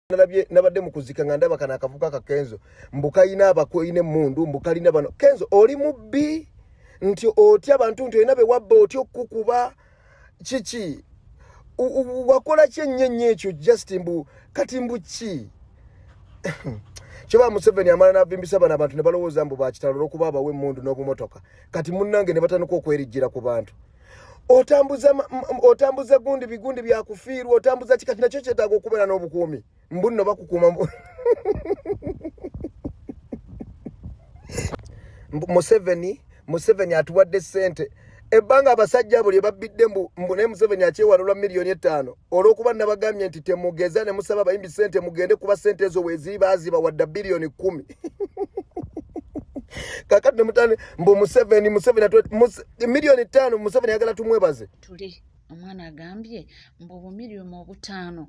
nabadde mukuzika nga ndaba kana akavuka ka Kenzo mbukayina abakoine mundu mbukalina bano Kenzo oli mubbi nti otya abantu nti oyina be wabba otyo kukuba chichi wakola kyenyenye ekyo just mbu kati mbuchi Choba Museveni amala nabimbisa bana abantu ne balowooza mbu bakitalo okuba abawe mundu n'obumotoka kati munnange ne batandika okwerijjira ku bantu otambuza gundi bigundi bya kufiirwa otambuza kikati nakyo kyetaaga okubeera n'obukuumi mbunno bakukuuma Museveni atuwadde ssente ebbanga abasajja abo lye babbidde mbu ne Museveni akyewalulwa $5,000,000 olw'okuba nabagambye nti temugeza ne musaba bayimbi ssente mugende kuba ssente ezo weziba wadda $10,000,000 kakati mutane mbu Museveni $5,000,000 Museveni yagala tumwebaze tuli omwana agambye mbu $5,000,000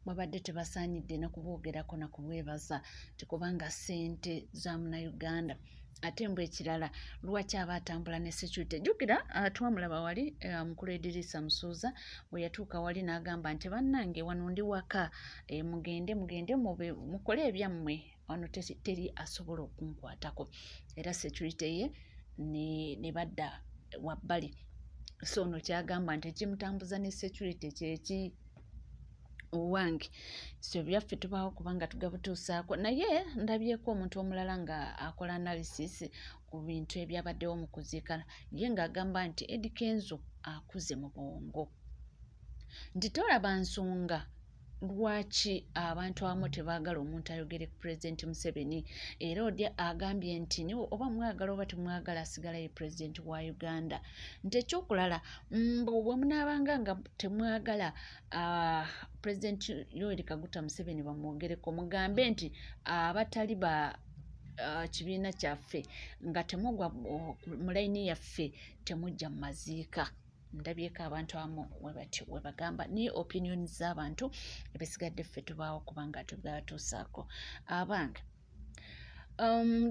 babadde tebasaanidde na kuboogerako na kubwebaza tikubanga ssente za Munnayuganda ate mbu ekirala lwaki aba atambula ne security jjukira twamulaba wali mukulu Edirisa Musuuza bwe yatuuka wali n'agamba nti bannange wano ndi waka mugende mukole ebyammwe wano teri asobola okunkwatako era security ye ne badda wabbali so no kyagamba nti ekimutambuza ne security kyeki owange so byaffe tubaawo kubanga tugabutuusaako naye ndabyeko omuntu omulala nga akola analysis ku bintu ebyabaddewo mu kuziika ye ng'agamba nti Eddie Kenzo akuze mu bwongo nti tolaba nsonga lwaki abantu abamu tebaagala omuntu ayogere ku Pulezidenti Museveni era Odya agambye nti oba mwagala oba temwagala asigala ye Pulezidenti wa Uganda nti ekyokulala bwe munaabanga nga temwagala Pulezidenti Yoweri Kaguta Museveni bamwogereko mugambe nti abatali ba kibiina kyaffe nga temugwa mu layini yaffe temujja mu maziika ndabyeko abantu abamu we bagamba ni opinion z'abantu ebisigadde ffe tubaawo kubanga tubatuusaako abange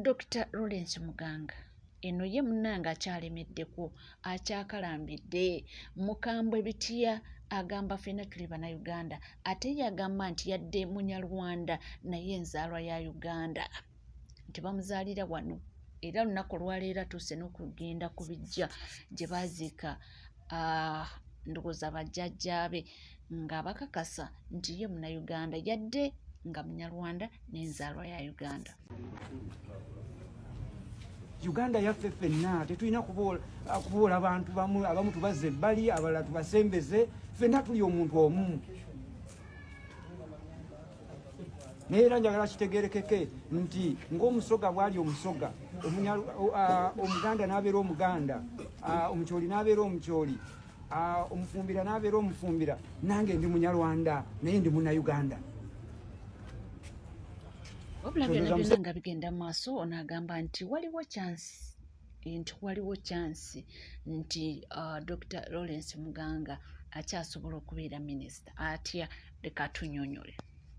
Dr. Lawrence Muganga eno ye munnanga akyalemeddeko akyakalambidde mukambwe bitiya agamba ffenna tuli Bannayuganda ate yagamba nti yadde Munyarwanda naye enzaalwa ya Uganda nti bamuzaalira wano era lunaku olwaleero atuuse n'okugenda ku bijja gye baaziika ndowooza bajjajjaabe nga bakakasa nti ye Munnayuganda yadde nga Munyarwanda n'enzaalwa ya Uganda. Uganda yaffe ffenna tetulina kuboola abantu abamu tubazze ebbali abalala tubasembeze ffenna tuli omuntu omu naye era njagala kitegeerekeke nti ng'omusoga bwali omusoga omuganda n'abeera omuganda omukyoli n'abeera omukyoli omufumbira n'abeera omufumbira nange ndi Munyarwanda naye ndi Munnayuganda wabula byonna nga bigenda mu maaso onaagamba nti waliwo chance nti Dr. Lawrence Muganga akyasobola okubeera minisita atya leka tunnyonnyole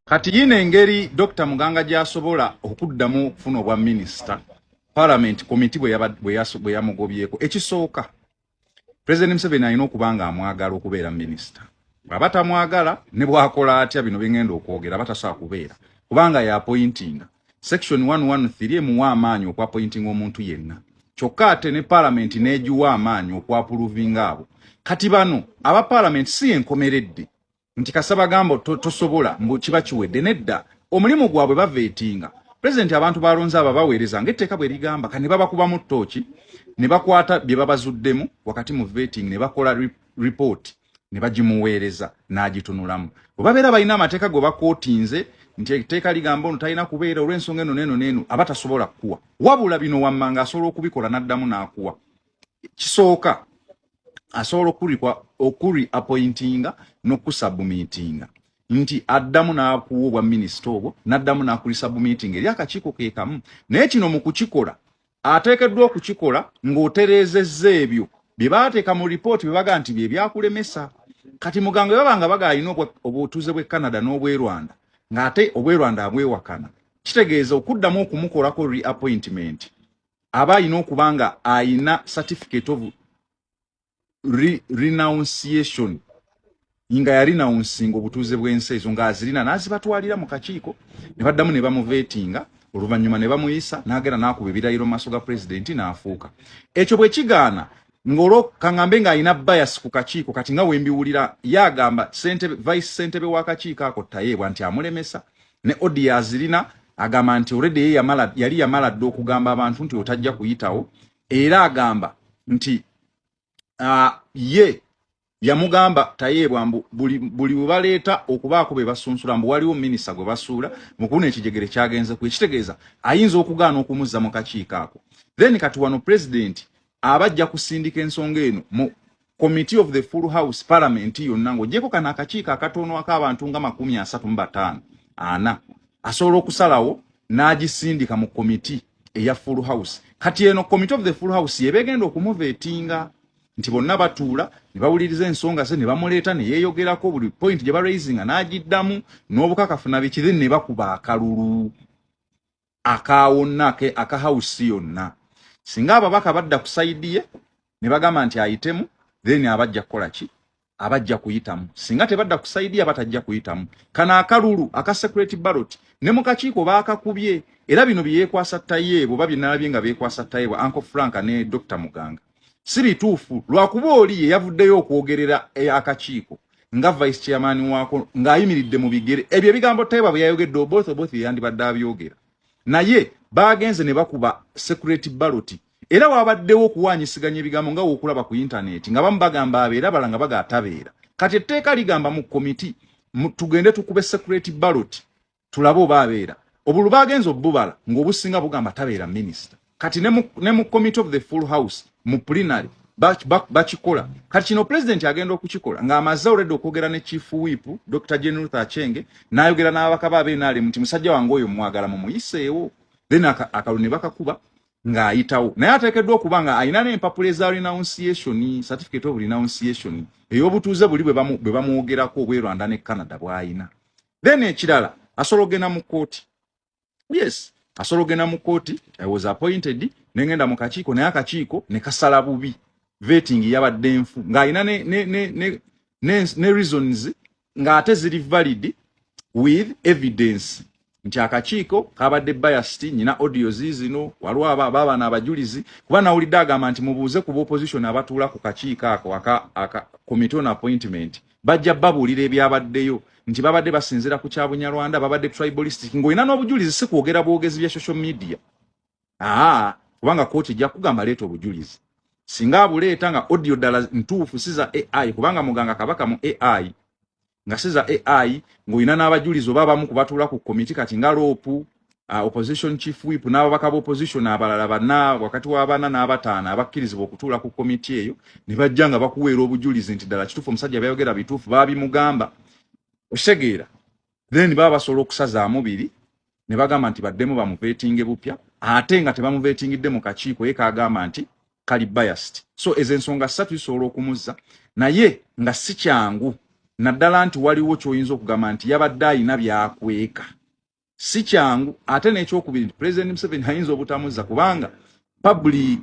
kati yino engeri Dr. Muganga gy'asobola okuddamu okufuna obwa minisita Parliament committee bwe yamugobyeko ekisooka President Museveni alina okubanga amwagala okubeera minisita bw'aba tamwagala ne bw'akola atya bino bingenda okwogera batasobola kubeera kubanga ya appointing section 113 emuwa amaanyi okwa appointing omuntu yenna kyokka ate ne Parliament n'egiwa amaanyi okwa approving abo kati bano aba Parliament si enkomeredde nti kasaba gambo tosobola mbu kiba kiwedde nedda omulimu gwabwe baveetinga President abantu balonza aba baweereza ng'etteeka bwe ligamba kane baba kuba mu ttooki ne bakwata bye babazuddemu wakati mu vetting ne bakola report ne bagimuweereza n'agitunulamu bwe babeera balina amateeka gwe bakootinze nti etteeka ligamba ono talina kubeera olw'ensonga eno n'eno abatasobola kuwa wabula bino wammanga asobola okubikola n'addamu n'akuwa kisooka asobola okuri appointinga n'okusubmitinga nti addamu n'akuwa obwa minisita obwo n'addamu n'akuli submiting eri akakiiko ke kamu naye kino mu kukikola ateekeddwa okukikola ng'otereezezza ebyo bye baateeka mu ripooti bye baga nti bye byakulemesa kati Muganga babanga bagalina obutuuze bw'e Canada n'obw'e Rwanda ng'ate obw'e Rwanda abwewakana kitegeeza okuddamu okumukolako reappointment aba alina okubanga ayina certificate of renunciation nga yalina unsingo obutuuze bw'ensi ezo ng'azirina n'azibatwalira mu kakiiko ne baddamu ne bamuveetinga oluvannyuma ne bamuyisa n'agenda n'akuba ebirayiro mu maaso ga pulezidenti n'afuuka. Ekyo bwe kigaana ng'olwo kaŋŋambe ng'alina bias ku kakiiko kati nga wembiwulira yagamba vice ssentebe w'akakiiko ako Tayeebwa nti amulemesa ne odiyo azirina agamba nti already yali yamala dda okugamba abantu nti otajja kuyitawo era agamba nti ye yamugamba Tayeebwa buli baleeta okubaako be basunsula mbu waliwo minisita gwe basuula mukuna ekijegere kyagenze ku ekitegeeza ayinza okugaana okumuzza mu kakiiko ako. Then kati wano president abajja kusindika ensonga eno mu committee of the full house parliament yonna ng'ogyeko kana akakiiko akatono ak'abantu nga 35 ana asobola okusalawo n'agisindika mu committee eya full house. Kati eno committee of the full house yebegenda okumuveetinga nti bonna batuula ne bawuliriza ensonga ze ne bamuleeta ne yeeyogerako buli point gye baraisinga n'agiddamu n'obukakafu na biki then ne bakuba akalulu akawonna aka house yonna. Singa ababaka badda ku side ye ne bagamba nti ayitemu then abajja kukola ki abajja kuyitamu. Singa tebadda ku side ye batajja kuyitamu. Kana akalulu aka security ballot ne mu kakiiko baakakubye era bino byekwasa Tayeebwa babinalabye nga bekwasa Tayeebwa Uncle Frank ne Dr. Muganga. Si bituufu lwakuba oli ye yavuddeyo okwogerera akakiiko nga vice chairman wako ng'ayimiridde mu bigere ebyo ebigambo Tayeebwa bwe yayogedde both yandibadde abyogera naye bagenze ne bakuba security ballot era wabaddewo okuwanyisiganya ebigambo nga wokulaba ku internet nga bamu bagamba abeera balanga bagatabeera. Kati etteeka ligamba mu committee tugende tukube security ballot tulabe oba abeera obulu bagenze obubala ng'obusinga bugamba tabeera minister. Kati ne mu committee of the full house mu plenary bakikola. Kati kino president agenda okukikola ng'amaze already okwogera ne chief whip Dr. General Tacenge n'ayogera n'ababaka b'abenaale nti musajja wange oyo mwagala mu muyiseewo then akalune bakakuba ng'ayitawo naye ateekeddwa okuba nga ayina n'empapula za renunciation certificate of renunciation ey'obutuuze buli bwe bamwogerako obwerwanda ne Canada bw'ayina. Then ekirala asobola ogenda mu kooti. Yes, asobola ogenda mu kooti. I was appointed nengenda mu kakiiko naye akakiiko ne kasala bubi vetting yabadde nfu ng'ayina ne reasons ng'ate ziri valid with evidence nti akakiiko kabadde biased. Nyina audio zino waliwo abaana abajulizi kuba nawulidde agamba nti mubuuze ku opposition abatuula ku kakiiko ako aka committee on appointment bajja babuulira ebyabaddeyo nti babadde basinzira ku Kyabunyarwanda babadde tribalistic ng'olina n'obujulizi si kwogera bwogezi bya social media. Kubanga kooti ejja kugamba leeta obujulizi singa abuleeta nga audio ddala ntuufu siza AI kubanga Muganga kabaka mu AI nga siza AI ng'olina n'abajulizi oba abamu kubatuula ku committee kati nga Rope opposition chief whip n'ababaka b'opposition abalala bana wakati w'abana n'abataano abakkirizibwa okutuula ku committee eyo ne bajja nga bakuweera obujulizi nti ddala kituufu omusajja byayogera bituufu baabimugamba osegeera then baba basobola okusazaamu biri ne bagamba nti baddemu bamuveetinge bupya ate nga tebamuveetingidde mu kakiiko ye kaagamba nti kali biased. So ezo ensonga ssatu zisobola okumuzza naye nga si kyangu naddala nti waliwo ky'oyinza okugamba nti yabadde ayina byakweka. Si kyangu ate n'ekyokubiri nti President Museveni ayinza obutamuzza kubanga public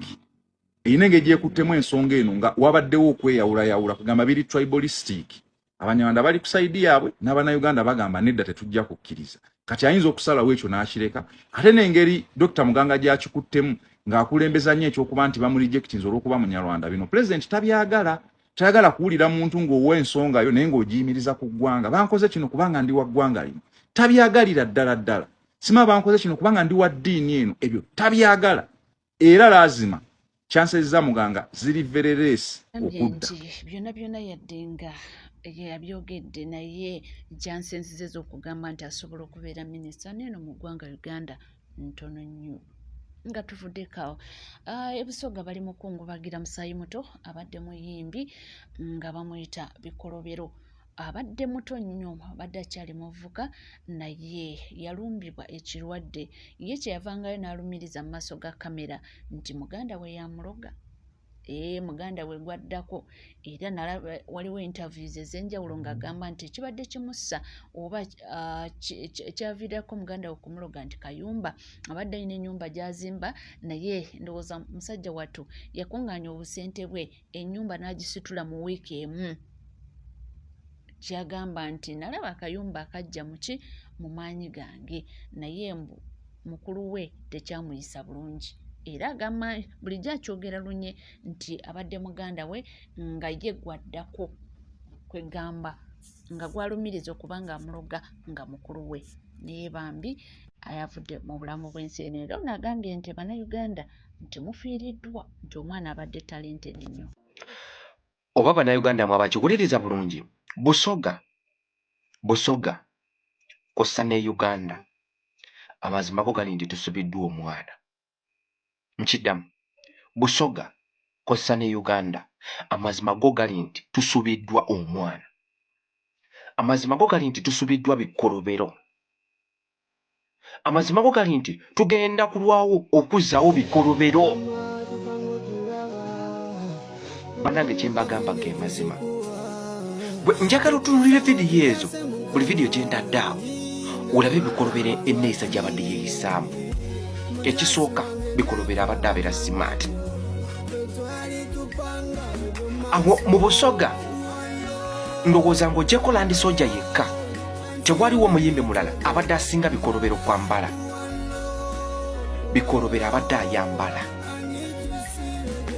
eyina engeri gyekuttemu ensonga eno nga wabaddewo okweyawulayawula kugamba biri tribalistic. Abanyarwanda bali ku saidi yaabwe n'Abannayuganda bagamba nedda tetujja kukkiriza. Kati ayinza okusalawo ekyo n'akireka ate n'engeri Dr. Muganga gy'akikuttemu ng'akulembeza nnyo ekyokuba nti bamurejectinze olw'okuba Munyarwanda. Bino President tabyagala. Tayagala kuwulira muntu ng'owa ensonga yo naye ng'ogiyimiriza ku ggwanga. Bankoze kino kubanga ndi wa ggwanga lino. Tabyagalira ddala. Sima bankoze kino kubanga ndi wa ddiini eno. Ebyo tabyagala. Era lazima chances za Muganga ziri very less okudda. Byonna yaddenga yabyogedde naye chances ze z'okugamba nti asobola okubeera minisita n'eno mu ggwanga Uganda ntono nnyo. Nga tuvuddeko ebusoga bali mu kungubagira Musaayi muto abadde muyimbi nga bamuyita Bikolobero. Abadde muto nnyo abadde akyali muvuka naye yalumbibwa ekirwadde ye kyeyavangayo n'alumiriza mu maaso ga kamera nti muganda we yamuloga. Muganda we gwaddako era nalaba waliwo interviews ez'enjawulo ng'agamba nti ekibadde kimussa oba kyaviirako muganda we okumuloga nti Kayumba abadde alina ennyumba gy'azimba naye ndowooza musajja wattu yakungaanya obusente bwe ennyumba n'agisitula mu wiiki emu kyagamba nti nalaba akayumba akajja muki mu maanyi gange naye mbu mukulu we tekyamuyisa bulungi era agamba bulijjo akyogera lunye nti abadde muganda we nga ye gwaddako kwegamba nga gwalumiriza okuba nga amuloga nga mukulu we naye bambi ayavudde mu bulamu bw'ensi eno era nagambye nti bannayuganda nti mufiiriddwa nti omwana abadde talented nnyo oba bannayuganda mwe abakiwuliriza bulungi busoga kossa ne uganda amazima go gali nti tusubiddwa omwana nkiddamu busoga kossa ne uganda amazima go gali nti tusubiddwa omwana amazima go gali nti tusubiddwa bikolobero amazima go gali nti tugenda kulwawo okuzzaawo bikolobero banange kyembagamba ge mazima njagala otunulire vidiyo ezo buli vidiyo gyentaddeawo olabe ebikolobero enneeyisa gy'abadde yeeyisaamu ekisooka bikolobero abadde abeera simaati awo mu busoga ndowooza ng'ogyeko landi soja yekka tewaliwo omuyimbi mulala abadde asinga bikolobero kwambala bikolobero abadde ayambala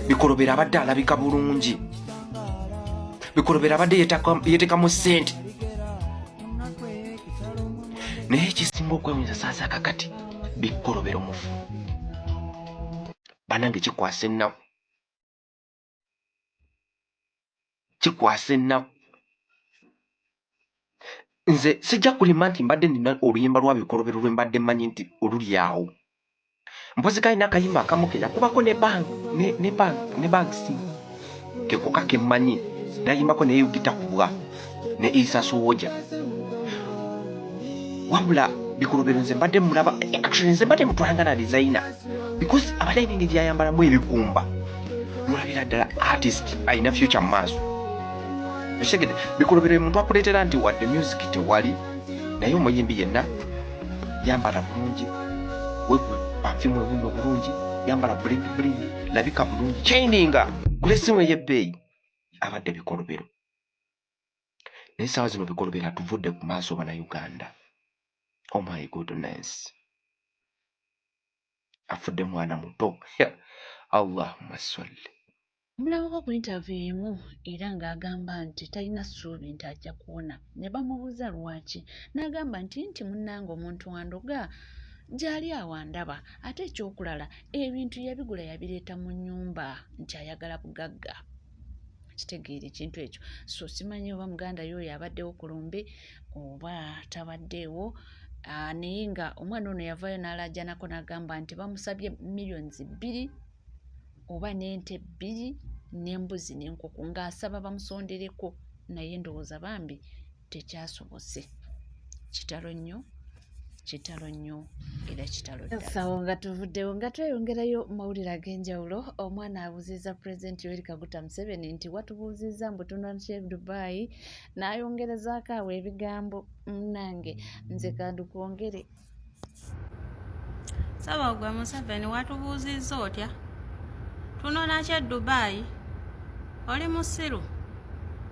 bikolobero abadde alabika bulungi bikolobero abadde yeetekamu ssente naye ekisinga okwewunza saaza kakati bikolobero mufu banange kikwasa ennaku nze sijja kulima nti mbadde nina oluyimba lwa bikolobero lwe mbadde mmanyi nti oluli awo mpozi kalina akayimba akamu ke yakubako ne bagsi kekoka kemmanyi nayimbako neyeyugita kubwa ne isa suwoja wabula bikolobero nze mbadde mulaba actually nze mbadde mutwalanga na designer because abadde nini gyayambalamu ebikumba nolabira ddala artist alina future maaso ekigede bikolobero omuntu akuleetera nti wadde music tewali naye omuyimbi yenna yambala bulungi pafimu ewuno bulungi yambala bling labika bulungi chaininga kulesimu ey'ebbeeyi abadde bikolobero naye saawa zino bikolobero atuvudde ku maaso bannayuganda oh my goodness afudde mwana muto allahumma salli omulabako ku interview emu era ng'agamba nti talina ssuubi nti ajja kuwona ne bamubuuza lwaki n'agamba nti munnange omuntu wandoga gy'ali awandaba ate ekyokulala ebintu yabigula yabireeta mu nnyumba nti ayagala bugagga kitegeera ekintu ekyo so simanyi oba muganda yoyo abaddewo ku lumbe oba tabaddeewo naye nga omwana ono yavaayo n'alajjanako n'agamba nti bamusabye millions 2 oba n'ente 2 n'embuzi n'enkoko ng'asaba bamusondereko naye ndowooza bambi tekyasobose kitalo nnyo era kitalo ddala sawo nga tuvuddewo nga tweyongerayo mawulire ag'enjawulo omwana abuuziza pulezidenti Yoweri Kaguta Museveni nti watubuuzizza mbu tunakye Dubai n'ayongerezaako awo ebigambo munnange nze kandukwongere Ssaabagwa Museveni watubuuzizza otya tunonakye Dubai oli musiru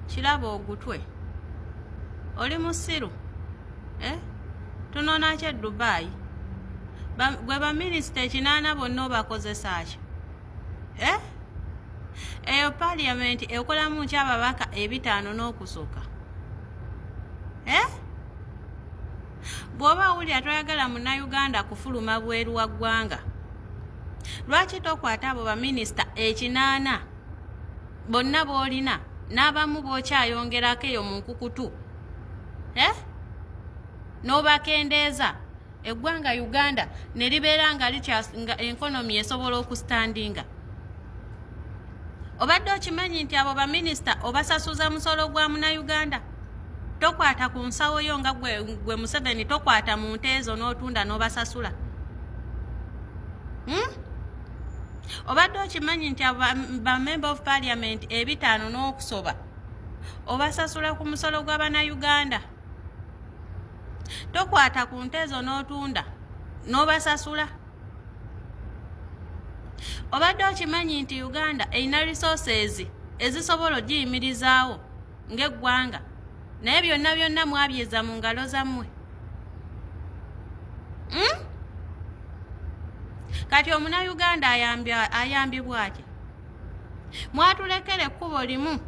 kiraba ogutwe oli musiru tunonakye Dubai gwe baminisita 8 bonna obakozesa ki eyo parliament ekolamu kyababaka 5 n'okusooka bw'oba awulira toyagala munnayuganda kufuluma bweru wa ggwanga lwaki tokwata abo baminisita 8 bonna b'olina n'abamu b'okyayongerako eyo mu nkukutu n'obakendeeza eggwanga Uganda ne libeera nga enkonomi esobola okusitandinga obadde okimanyi nti abo baminisita obasasuza musolo gwa munnayuganda tokwata ku nsawo yo nga gwe Museveni tokwata mu nte ezo n'otunda n'obasasula obadde okimanyi nti ba member of parliament 5 n'okusoba obasasula ku musolo gw'abannayuganda tokwata ku nte ezo n'otunda n'obasasula obadde okimanyi nti Uganda erina resources ezisobola ogiyimirizaawo ng'eggwanga naye byonna byonna mwabyeza mu ngalo zammwe. Kati omunnayuganda ayambibwa atya? Mwatulekere ekkubo limu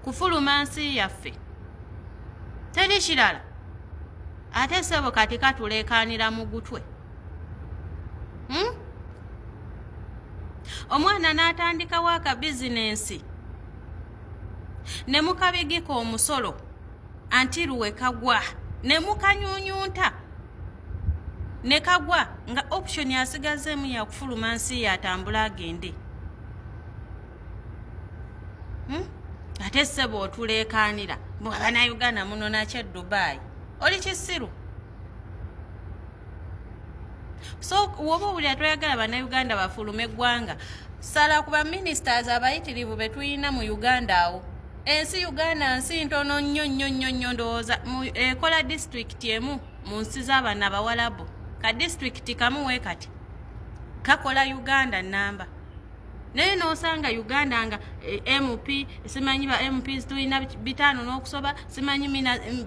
kufuluma nsi yaffe, teri kirala. Ate ssebo kati katuleekaanira mu gutwe. Omwana n'atandikawo akabizinensi ne mukabigika omusolo anti luwe kagwa ne mukanyuunyunta ne kagwa nga option yasigazeemu yakufuluma nsi yatambula agende. Ate ssebo otuleekaanira bw'Abannayuganda munona kye Dubai oli kisiru. So woba owulira toyagala Bannayuganda bafulume eggwanga, sala ku baministers abayitirivu be tulina mu Uganda awo. Ensi Uganda nsi ntono nnyo ndowooza ekola disitulikiti emu mu nsi z'abaana abawalabu. Ka disitulikiti kamu we kati kakola Uganda namba. Naye n'osanga Uganda nga MP simanyi ba MPs tulina 5 n'okusoba, simanyi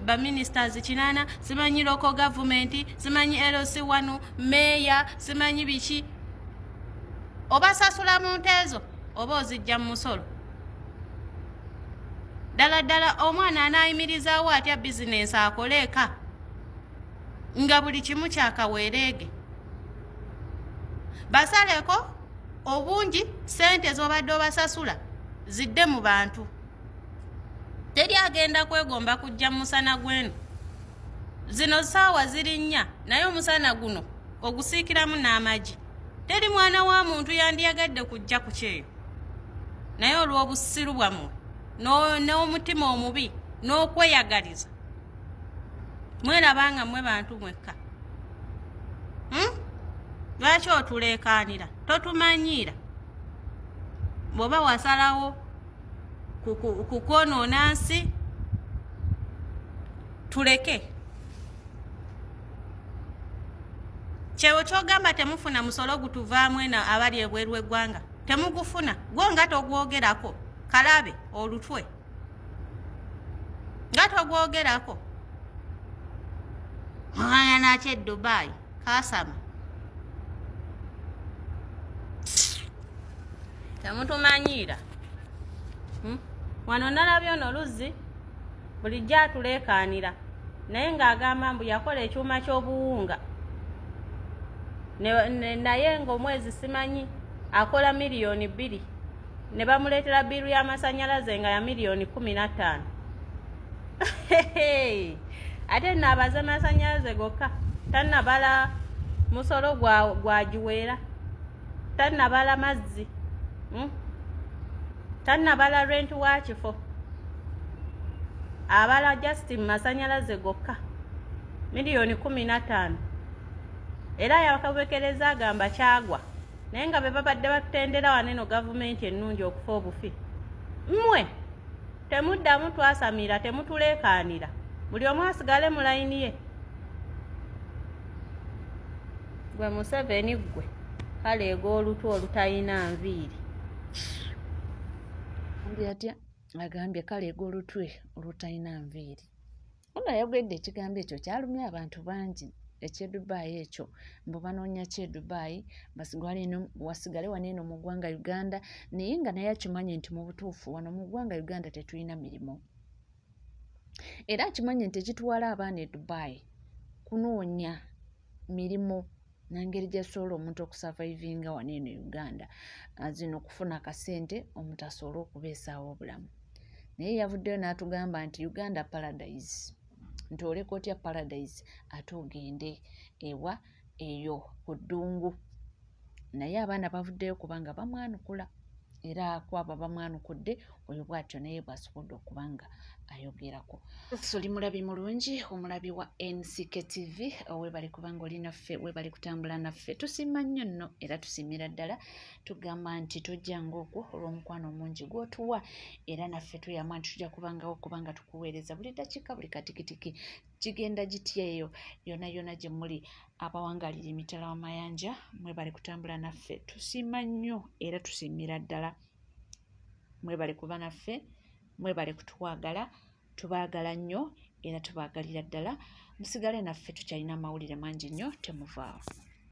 ba ministers 8, simanyi local government, simanyi LC1 mayor, simanyi biki. Obasasula mu nteezo oba ozijja mu musolo. Ddala omwana anaayimirizaawo atya bizinensi akoleeka nga buli kimu kyakaweereege. Basaleko obungi sente z'obadde obasasula zidde mu bantu. Teri agenda kwegomba kujja mu musana gwenu. Zino ssaawa ziri 4 naye omusana guno ogusiikiramu n'amagi. Teri mwana wa muntu yandiyagadde kujja ku kyeyo. Naye olw'obusiru bwammwe n'omutima omubi n'okweyagaliza mwerabanga mmwe bantu mwekka. Lwaki otuleekaanira? Totumanyiira. Bw'oba wasalawo kukwonoona nsi tuleke. Kyewo ky'ogamba temufuna musolo gutuvaamu eno abali ebweru w'eggwanga. Temugufuna. Gwo nga togwogerako. Kalabe olutwe. Nga togwogerako. Mwana nakye Dubai. Kasama. Temutumanyiira. Wano nalabye ono Luzzi bulijjo atuleekaanira naye ng'agamba mbu yakola ekyuma ky'obuwunga naye ng'omwezi simanyi akola miliyoni 2 ne bamuleetera biru y'amasannyalaze nga ya miliyoni 15. Ate naabaza amasannyalaze gokka tannabala musolo gwagiweera, tannabala mazzi, tannabala rent wa kifo, abala just masannyalaze gokka miliyoni 15. Era yakabekereza agamba kyagwa naye nga be babadde batutendera waneno gavumenti ennungi okufa obufi. Mmwe temuddamu twasamira, temutuleekaanira, buli omu asigale mu layini ye. Gwe Museveni gwe kaleega olutwe olutayina nviiri. Atya agambye kaleega olutwe olutayina nviiri. Ono yagwedde ekigambo ekyo kyalumya abantu bangi. Ekyedubayi ekyo mbu banoonya kyedubayi wasigale waneeno mu ggwanga Uganda naye nga naye akimanyi nti mu butuufu wano mu ggwanga Uganda tetulina mirimu. Era akimanyi nti ekitwala abaana e Dubai kunoonya mirimu nangeri gyasobola omuntu okusavaivinga waneeno Uganda zino okufuna akasente omuntu asobole okubeesaawo obulamu. Naye yavuddeyo n'atugamba nti Uganda paradise. Nti oleka otya paradise ate ogende ewa eyo ku ddungu. Naye abaana bavuddeyo kubanga bamwanukula era kwaba bamwanukudde oyo bw'atyo naye bw'asobodde okubanga ayogerako. Oli mulabi mulungi, omulabi wa NCK TV, weebale kubanga oli naffe, weebale kutambula naffe. Tusiima nnyo nno era tusiimira ddala. Tugamba nti tojjanga okwo olw'omukwano omungi gw'otuwa era naffe tuyama nti tujja kubangawo kubanga tukuweereza buli dakiika buli katikitiki. Kigenda gitya eyo yonna gye muli abawangalira emitala w'amayanja, mwebale kutambula naffe. Tusiima nnyo era tusiimira ddala. Mwebale kuba naffe, mwebale kutuwagala. tubaagala nnyo era tubaagalira ddala musigale naffe tukyalina amawulire mangi nnyo temuvaawo.